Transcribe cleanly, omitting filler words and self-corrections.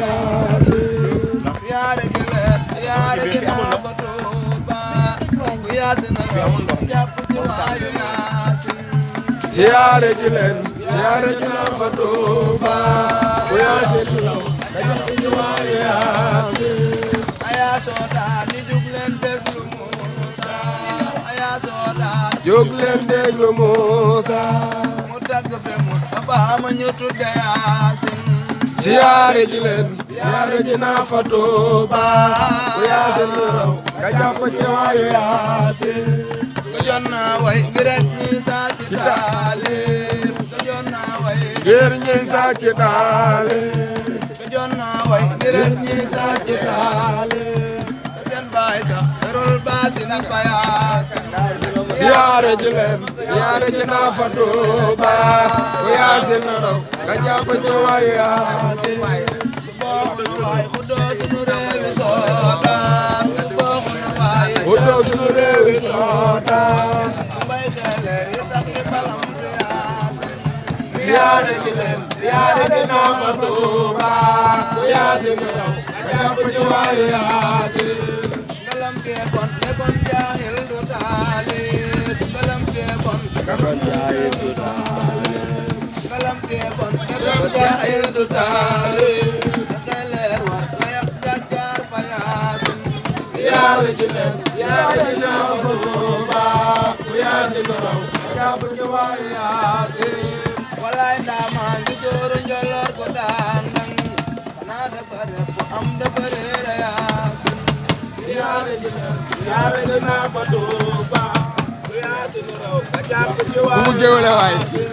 Yaasin siyaare jëleen siyaare jëleen fa Tuuba ku Yaasin jàpp ci waayu Yaasin siyaare jëleen siyaare jëleen fa Tuuba ku Yaasin jàpp ci waayu Yaasin aya soodaan ni jug leen déglu Muusa aya soodaan jug leen déglu Muusa mu tagg fe Mustafa ma ñu tudde Yaasin siyaare ji leen siyaare ji naa fa Tuuba ku Yaasin lu raw nga jàpp ci waayu Yaasin nga jon naa way ngir ñi sàcc taalif sa jon naa way ngir ñi sàcc taalif nga jon naa way ngir ñi sàcc taalif seen baay sax ferul baasi na fa Yaasin siyaare ji leen siyaare ji naa fa Tuuba ku Yaasin lu raw nga jàpp ci waayu Yaasin xuddoo sunu réewi Soodaan xuddoo sunu réewi Soodaan mbay xele yi sax ci balam du Yaasin siyaare ji leen siyaare ji naa fa Tuuba ku Yaasin lu raw nga jàpp ci waayu Yaasin ngalam kee kon nekkoon jaahil du taalif ngalam kee kon nekkoon jaahil du taalif ngalam kee kon nekkoon jaahil du taalif siyaare ji leen siyaare ji naa fa Tuuba ku Yaasin lu raw nga jàpp ci waayu Yaasin walaay ndaamaan di sóoru njolloor ko daandang xanaa dafa def bu am dafa réere Yaasin siyaare ji leen siyaare ji naa fa Tuuba ku Yaasin lu raw nga jàpp ci waayu Yaasin